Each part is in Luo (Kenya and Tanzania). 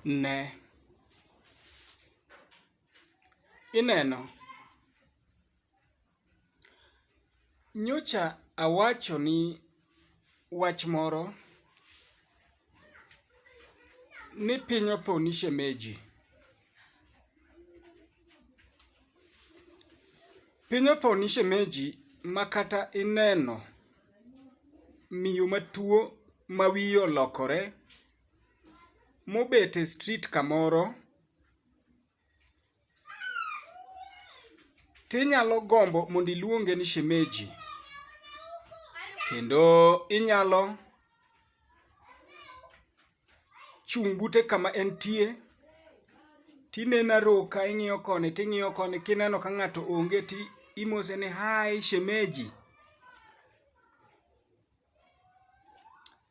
Ne. Ineno. Nyocha awacho ni wach moro ni piny otho ni shemeji. Piny otho ni shemeji makata ineno miyo matuo ma wiye olokore mobet e street kamoro tinyalo gombo mondo iluonge ni shemeji, kendo inyalo chung' bute kama entie tineno aro ka ing'iyo koni ting'iyo koni, kineno ka ng'ato onge ti imose ni hi shemeji.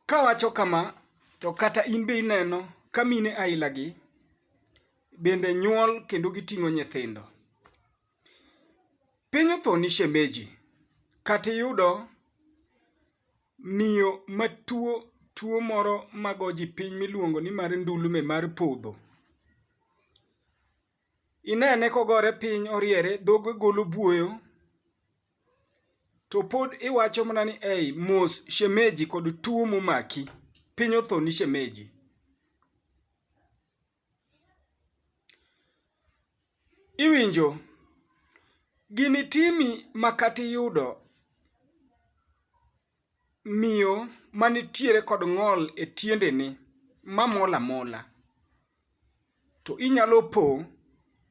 Kawacho kama to kata in be ineno ka mine aila gi bende nyuol kendo giting'o nyithindo. Piny otho ni shemeji, kata iyudo miyo matuo tuo moro mago ji piny miluongo ni mar ndulme mar podho. Inene kogore piny oriere, dhoge golo buoyo, to pod iwacho mana ni ei mos shemeji kod tuo momaki. Piny otho ni shemeji. Iwinjo, gini timi makata iyudo miyo manitiere kod ng'ol e tiendene mamol amola, to inyalo po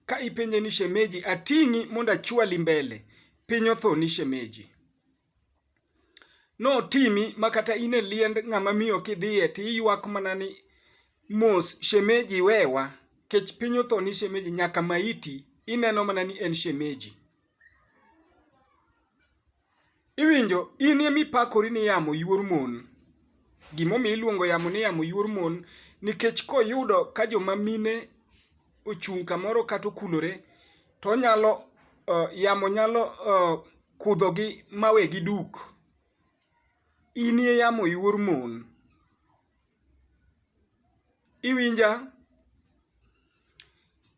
ka ipenje ni shemeji ating'i mondo achwali mbele. Piny otho ni shemeji. Notimi makata in e liend ng'ama miyo kidhiye tiyuak mana ni mos shemeji wewa, kech piny otho ni shemeji nyaka maiti ineno mana ni en shemeji. Iwinjo, in emipakori ni yamo yuor mon. Gimomiyo iluongo yamo ni yamo yuor mon nikech koyudo ka joma mine ochung' kamoro kata okulore to onyalo yamo nyalo kudhogi mawegi duk. In e yamo yuor mon. Iwinja?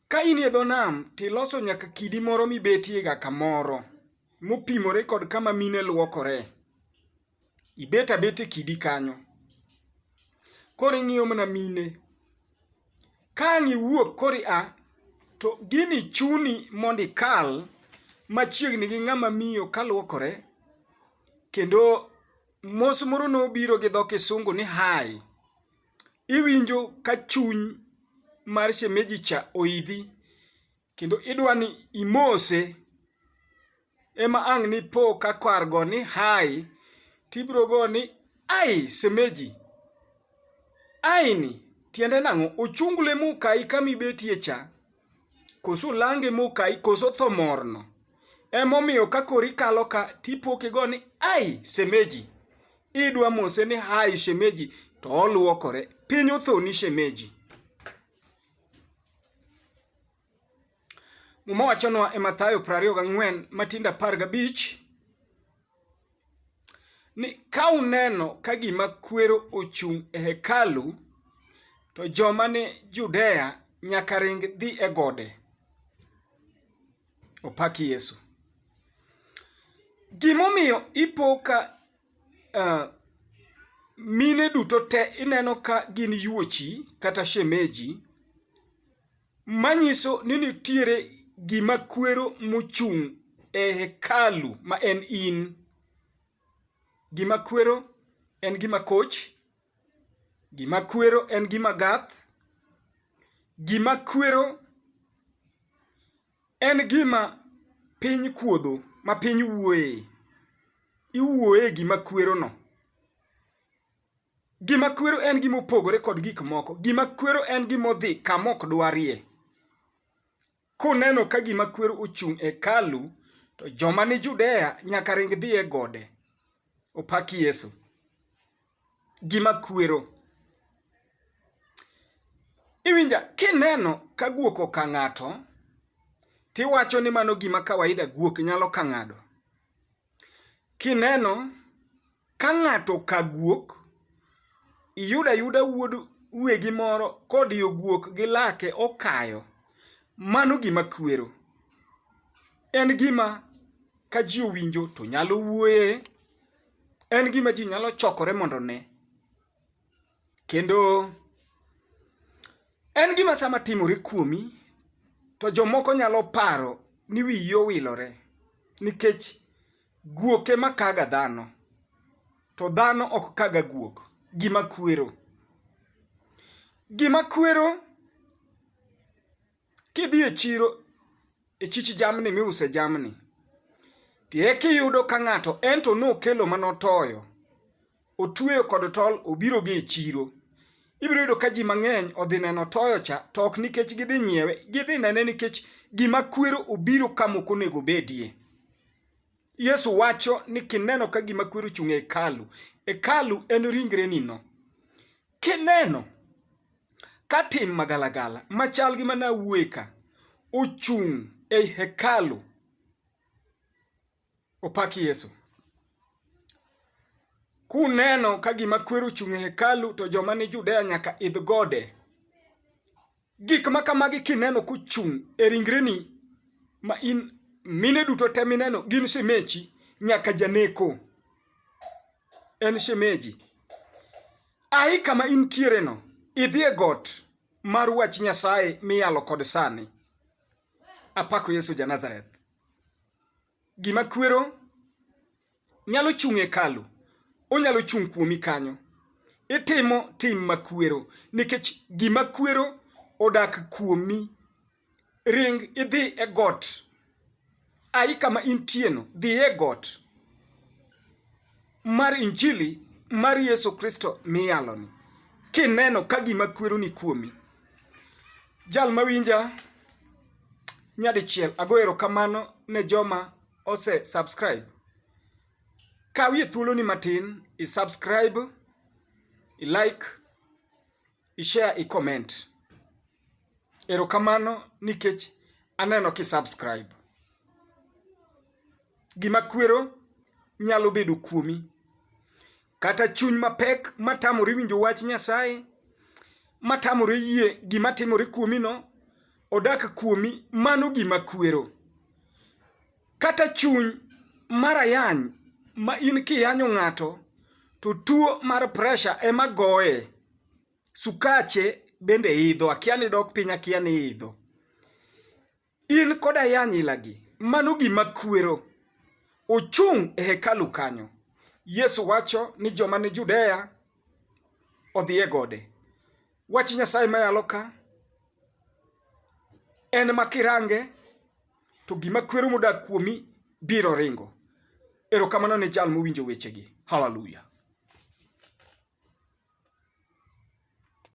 Ka in e dho nam tiloso nyaka kidi moro mibetie ga kamoro mopimore kod kama mine luokore. Ibet abeta e kidi kanyo. Koro ing'iyo mana mine. Ka ang' iwuok koro ia to gini chuni mondo ikal machiegni gi ng'ama miyo kaluokore, kendo mos moro nobiro gi dho kisungu ni hi. Iwinjo ka chuny mar shemeji cha oidhi kendo idwa ni imose, ema ang' nipo ka kar go ni hi tibiro go ni ai shemeji. Ai ni tiende nang'o? Ochungle mokai kamibetie cha, koso olange mokai, koso tho morno. Emomiyo ka koro ikalo ka tipoke go ni ai shemeji. Idwa mose ni hi shemeji to oluokore. Piny otho ni shemeji. Muma wachonwa e Mathayo 24 matindo 15 ni ka uneno ka Gimakwero ochung' e hekalu to joma ni Judea nyaka ring dhi e gode. Opaki Yesu. Gimomiyo ipo ka mine duto te ineno ka gin yuochi kata shemeji, manyiso ni nitiere Gimakwero mochung' e hekalu ma en in. Gimakwero en gima koch. Gimakwero en gima gath. Gimakwero en gima piny kuodho, ma piny wuoye. Iwuoye Gimakwero no. Gimakwero en gima opogore kod gik moko. Gimakwero en gima odhi kama ok dwarie. Kuneno ka Gimakwero ochung' e hekalu to joma ni Judea nyaka ring dhi e gode. Opaki Yesu. Gimakwero. Iwinja, kineno ka guok oka ng'ato tiwacho ni mano gima kawaida, guok nyalo ka ng'ado. Kineno ka ng'ato ka guok, iyudo ayuda wuod wegi moro kodiyo guok gi lake okayo, mano gima kwero. En gima ka ji owinjo to nyalo wuoye, en gima ji nyalo chokore mondo ne. Kendo en gima sama timore kuomi, to jomoko nyalo paro ni wiyi owilore, nikech guok ema kaga dhano, to dhano ok kaga guok. Gima kwero. Gima kwero, kidhi e chiro, e chich jamni miuse jamni, tie kiyudo ka ng'ato ento nokelo manotoyo, otweyo kod tol, obiro gi e chiro. Ibiro yudo ka ji mang'eny odhi neno toyo cha, to ok nikech gidhi nyiewe, gidhi nene nikech gima kwero obiro kama ok onego bedie. Yesu wacho ni kineno ka gima kwero chung' e hekalu, hekalu en ringreni no. Kineno ka tim magalagala machal gi mana wuoye ka ochung' e hekalu, opaki Yesu. Kuneno ka gima kwero ochung' e hekalu, to joma ni Judea nyaka idh gode. Gik ma kamagi kineno kochung' e ringreni, ma in mine duto te mineno gin shemechi, nyaka janeko en shemeji. Ai kama intiere no, idhi e got mar wach Nyasaye miyalo kod sani. Apako Yesu ja Nazareth. Gima kwero nyalo chung' e hekalu, onyalo chung' kuomi kanyo. Itimo tim makwero, nikech gima kwero odak kuomi. Ring idhi e got. Ai kama intieno, dhi e got mar Injili mar Yesu Kristo miyaloni. Kineno ka gima kwero ni kuomi. Jal mawinja nyadichiel, ago erokamano ne joma ose subscribe. Kawie thuolo ni matin, i subscribe, i like, i share, i comment. Erokamano nikech aneno ki subscribe. Gima kwero nyalo bedo kuomi. Kata chuny mapek matamore winjo wach Nyasaye, matamore yie gima timore kuomi no, odak kuomi, mano gima kwero. Kata chuny marayany, ma in kiyanyo ng'ato, to tuo mar pressure ema goye. Sukache bende idho, akia ni dok piny, akia ni idho. In koda yanyi lagi, mano gima kwero. Ochung' e hekalu kanyo. Yesu wacho ni joma ni Judea odhi e gode. Wach Nyasaye mayalo ka en makirange, to gima kwero modak kuomi biro ringo. Erokamano ne jal mowinjo wechegi. Hallelujah.